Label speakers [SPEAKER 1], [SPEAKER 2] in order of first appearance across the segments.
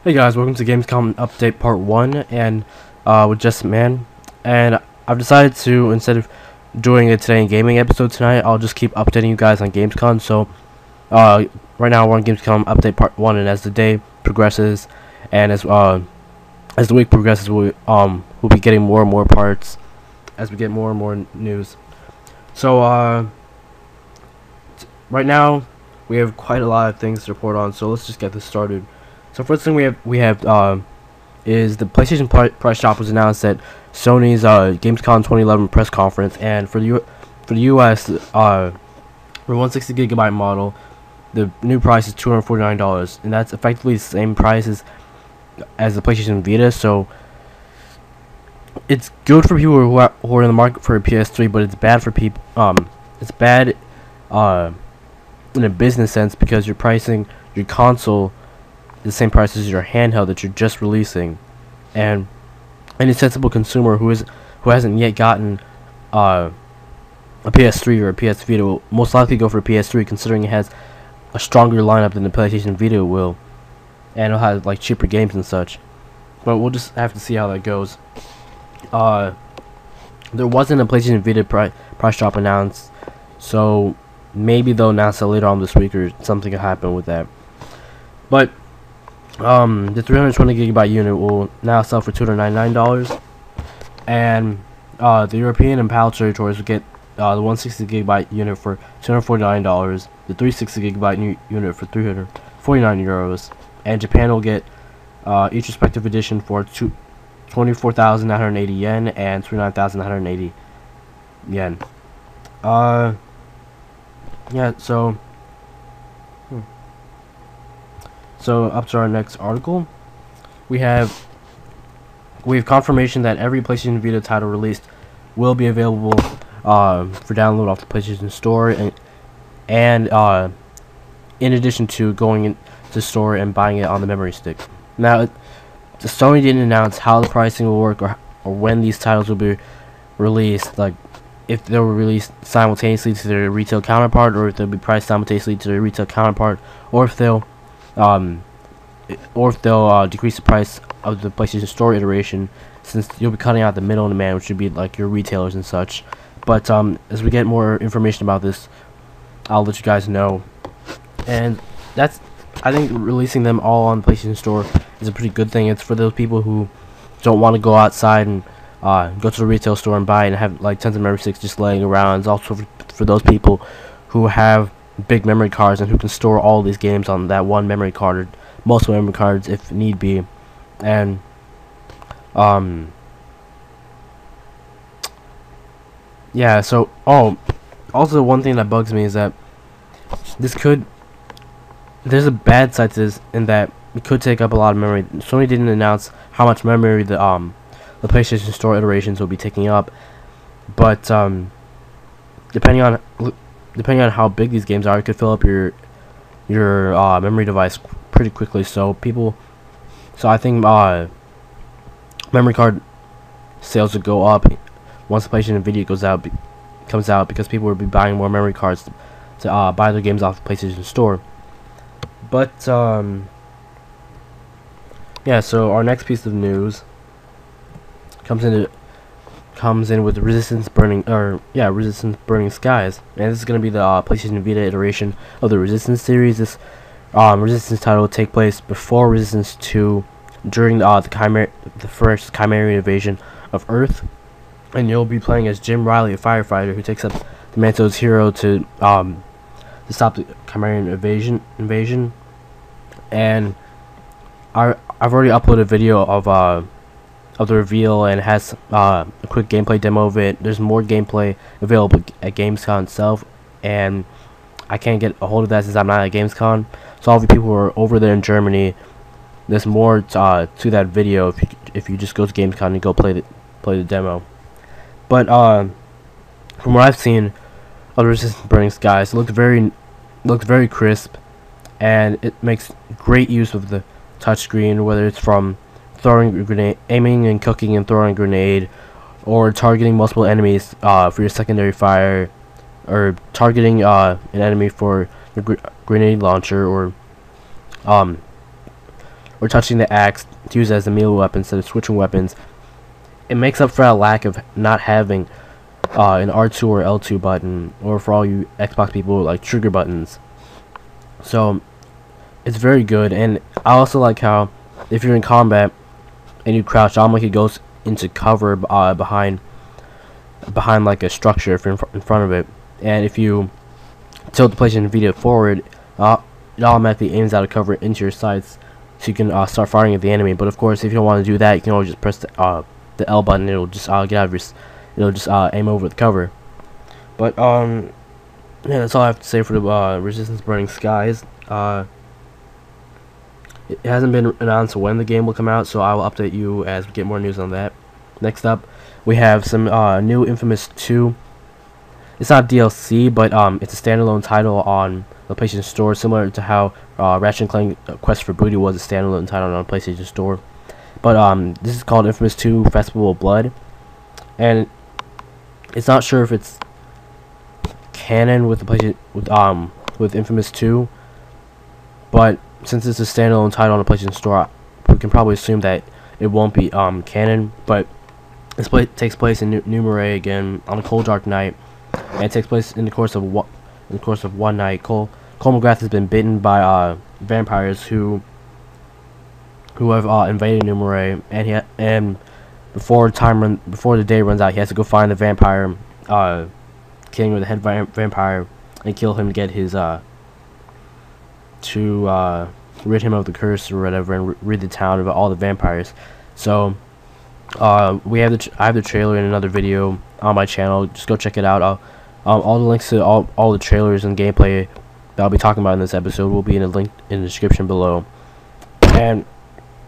[SPEAKER 1] Hey guys, welcome to GamesCom Update Part 1 and with Just Man. And I've decided to, instead of doing a Today in Gaming episode tonight, I'll just keep updating you guys on GamesCom. So right now we're on GamesCom Update Part 1, and as the day progresses and as the week progresses, we'll be getting more and more parts as we get more and more news. So right now we have quite a lot of things to report on, so let's just get this started. So first thing we have is the PlayStation Price Drop was announced at Sony's GamesCom 2011 press conference, and for the US for 160GB model, the new price is $249, and that's effectively the same price as the PlayStation Vita. So it's good for people who are in the market for a PS3, but it's bad for people. It's bad in a business sense because you're pricing your console the same price as your handheld that you're just releasing, and any sensible consumer who hasn't yet gotten a PS3 or a PS Vita will most likely go for a PS3, considering it has a stronger lineup than the PlayStation Vita will, and it'll have like cheaper games and such. But we'll just have to see how that goes. There wasn't a PlayStation Vita price drop announced, so maybe they'll announce it later on this week or something will happen with that. But the 320GB unit will now sell for $299, and the European and PAL territories will get the 160GB unit for $249, the 360GB unit for €349, and Japan will get each respective edition for 24,980 yen and 29,980 yen. Yeah, so up to our next article, we have confirmation that every PlayStation Vita title released will be available for download off the PlayStation Store, and in addition to going into the store and buying it on the memory stick. Now, Sony didn't announce how the pricing will work or when these titles will be released, like if they were released simultaneously to their retail counterpart, or if they'll be priced simultaneously to their retail counterpart, or if they'll decrease the price of the PlayStation Store iteration, since you'll be cutting out the middleman, which would be like your retailers and such. But as we get more information about this, I'll let you guys know. And I think releasing them all on the PlayStation Store is a pretty good thing. It's for those people who don't want to go outside and go to the retail store and buy it and have like tons of memory sticks just laying around. It's also for those people who have big memory cards and who can store all these games on that one memory card, or multiple memory cards if need be. And yeah, so also one thing that bugs me is that there's a bad side to this, in that it could take up a lot of memory. Sony didn't announce how much memory the PlayStation Store iterations will be taking up, but depending on how big these games are, it could fill up your memory device pretty quickly. So I think memory card sales would go up once the PlayStation Vita comes out, because people will be buying more memory cards to buy their games off the PlayStation Store. But yeah, so our next piece of news comes in with Resistance Burning Skies, and this is going to be the PlayStation Vita iteration of the Resistance series. This Resistance title will take place before Resistance 2, during the first Chimerian invasion of Earth, and you'll be playing as Jim Riley, a firefighter who takes up the mantle as hero to stop the Chimerian invasion. And I've already uploaded a video of the reveal, and it has a quick gameplay demo of it. There's more gameplay available at GamesCom itself, and I can't get a hold of that since I'm not at GamesCom. So all the people who are over there in Germany, there's more to that video if you just go to GamesCom and go play the demo. But from what I've seen of the Resistance Burning Skies, it looked very crisp, and it makes great use of the touchscreen, whether it's from aiming and cooking and throwing a grenade, or targeting multiple enemies for your secondary fire, or targeting an enemy for your grenade launcher, or or touching the axe to use it as a melee weapon instead of switching weapons. It makes up for a lack of not having an R2 or L2 button, or for all you Xbox people, like trigger buttons. So it's very good. And I also like how if you're in combat and you crouch, automatically goes into cover behind like a structure if you're in front of it. And if you tilt the PlayStation Vita forward, it automatically aims out of cover into your sights, so you can start firing at the enemy. But of course, if you don't want to do that, you can always just press the L button. It'll just get out of your, it'll just aim over the cover. But yeah, that's all I have to say for the Resistance Burning Skies. It hasn't been announced when the game will come out, so I will update you as we get more news on that. Next up, we have some new Infamous 2. It's not DLC, but it's a standalone title on the PlayStation Store, similar to how Ratchet & Clank Quest for Booty was a standalone title on the PlayStation Store. But this is called Infamous 2 Festival of Blood, and it's not sure if it's canon with the PlayStation with Infamous 2, but since it's a standalone title on the PlayStation Store, we can probably assume that it won't be canon. But this takes place in New Marais again on a cold, dark night, and it takes place in the course of one night. Cole McGrath has been bitten by vampires who have invaded New Marais, and before the day runs out, he has to go find the vampire king, or the head vampire, and kill him to get his to rid him of the curse or whatever, and rid the town of all the vampires. So I have the trailer in another video on my channel. Just go check it out. All the links to all the trailers and gameplay that I'll be talking about in this episode will be in a link in the description below, and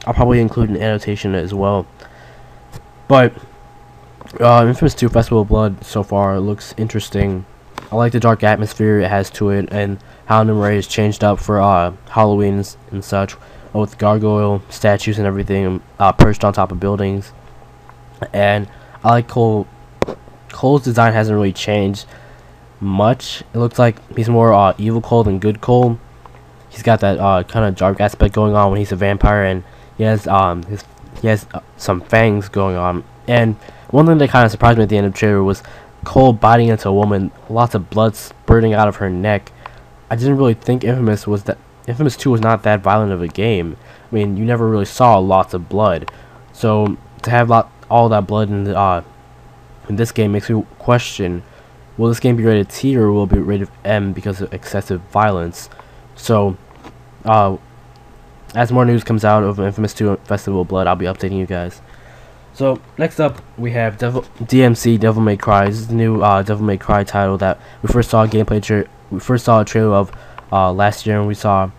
[SPEAKER 1] I'll probably include an annotation as well. But Infamous 2 Festival of Blood so far looks interesting. I like the dark atmosphere it has to it, and how New Marais is changed up for Halloween and such, with gargoyle statues and everything perched on top of buildings. And I like Cole's design hasn't really changed much. It looks like he's more evil Cole than good Cole. He's got that kind of dark aspect going on when he's a vampire, and he has some fangs going on. And one thing that kind of surprised me at the end of the trailer was Cole biting into a woman, lots of blood spurting out of her neck. I didn't really think Infamous 2 was not that violent of a game. I mean, you never really saw lots of blood, so to have all that blood in this game makes me question: will this game be rated T, or will it be rated M because of excessive violence? So, as more news comes out of Infamous 2 Festival of Blood, I'll be updating you guys. So next up, we have DMC Devil May Cry. This is the new Devil May Cry title that we first saw we first saw a trailer of last year, and we saw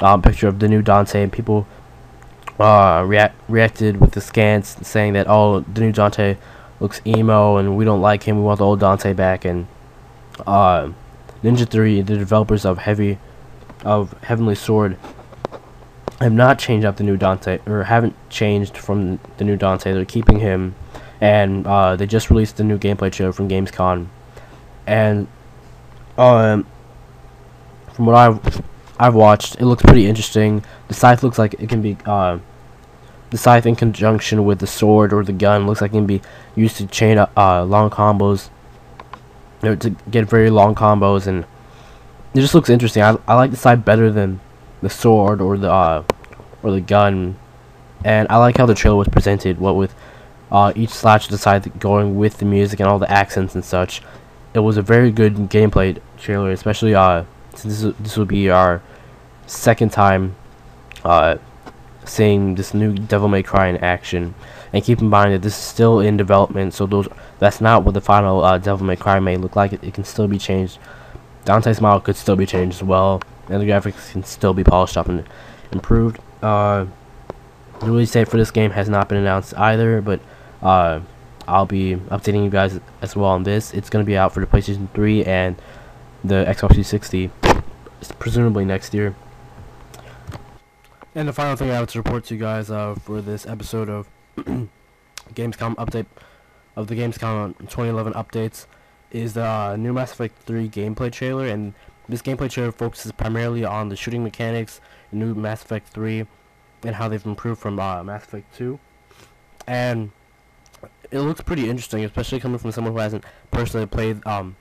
[SPEAKER 1] a picture of the new Dante, and people reacted with the scans saying that the new Dante looks emo and we don't like him, we want the old Dante back. And Ninja 3, the developers of Heavenly Sword, have not changed up the new Dante, or haven't changed from the new Dante. They're keeping him, and they just released the new gameplay trailer from GamesCom, and from what I've watched, it looks pretty interesting. The scythe looks like it can be the scythe in conjunction with the sword or the gun looks like it can be used to chain long combos, to get very long combos, and it just looks interesting. I like the scythe better than the sword or the gun, and I like how the trailer was presented, what with each slash of the scythe going with the music and all the accents and such. It was a very good gameplay trailer, especially since this will be our second time seeing this new Devil May Cry in action. And keep in mind that this is still in development, so that's not what the final Devil May Cry may look like. It can still be changed. Dante's model could still be changed as well, and the graphics can still be polished up and improved. The release date for this game has not been announced either, but I'll be updating you guys as well on this. It's going to be out for the PlayStation 3 and the Xbox 360, presumably next year. And the final thing I have to report to you guys for this episode of Gamescom update of the Gamescom 2011 updates is the new Mass Effect 3 gameplay trailer. And this gameplay trailer focuses primarily on the shooting mechanics, the new Mass Effect 3, and how they've improved from Mass Effect 2, and it looks pretty interesting, especially coming from someone who hasn't personally played the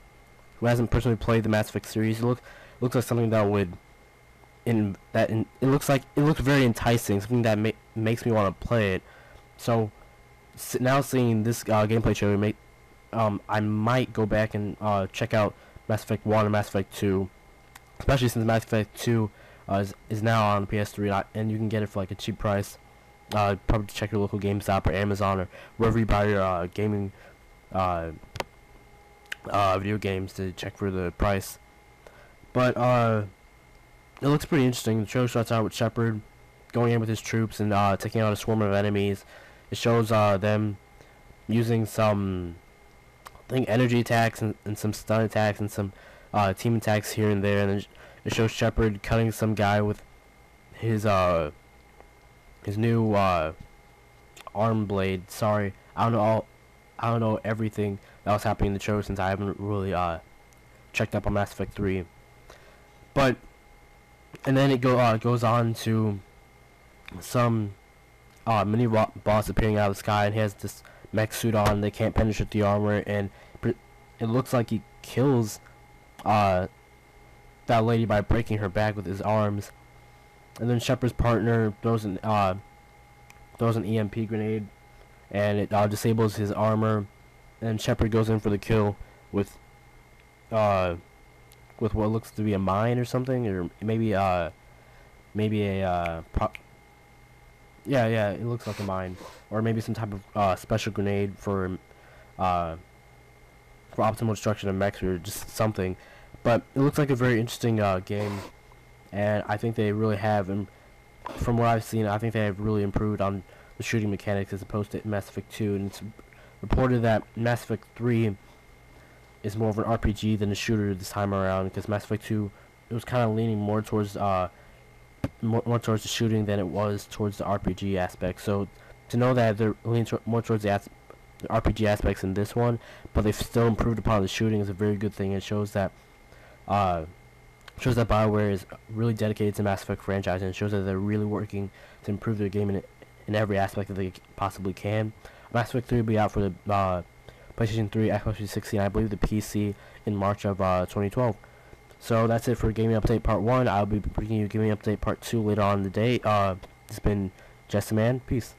[SPEAKER 1] Mass Effect series. It looks like something that would it looks very enticing, something that makes me want to play it. So now seeing this gameplay trailer, I might go back and check out Mass Effect 1 and Mass Effect 2, especially since Mass Effect 2 is now on PS3, and you can get it for like a cheap price. Probably check your local GameStop or Amazon or wherever you buy your gaming video games to check for the price. But it looks pretty interesting. The show starts out with Shepard going in with his troops and taking out a swarm of enemies. It shows them using some, I think, energy attacks and some stun attacks and some team attacks here and there. And then it shows Shepard cutting some guy with his new arm blade. Sorry, I don't know everything that was happening in the show since I haven't really checked up on Mass Effect 3. But and then it goes on to some mini boss appearing out of the sky, and he has this mech suit on. They can't penetrate the armor, and it looks like he kills that lady by breaking her back with his arms. And then Shepard's partner throws an EMP grenade, and it disables his armor. And Shepard goes in for the kill with what looks to be a mine or something, or maybe a yeah, it looks like a mine, or maybe some type of special grenade for optimal destruction of mechs, or just something. But it looks like a very interesting game, and I think they really have, and from what I've seen, I think they have really improved on the shooting mechanics as opposed to Mass Effect 2. And it's reported that Mass Effect 3 is more of an RPG than a shooter this time around, because Mass Effect 2, it was kind of leaning more towards more towards the shooting than it was towards the RPG aspect. So to know that they're leaning more towards the RPG aspects in this one, but they've still improved upon the shooting, is a very good thing. It shows that BioWare is really dedicated to Mass Effect franchise, and it shows that they're really working to improve their game in every aspect that they possibly can. Mass Effect 3 will be out for the PlayStation 3, Xbox 360, and I believe the PC in March of 2012. So that's it for Gaming Update Part 1. I'll be bringing you Gaming Update Part 2 later on in the day. It's been Jesse Man. Peace.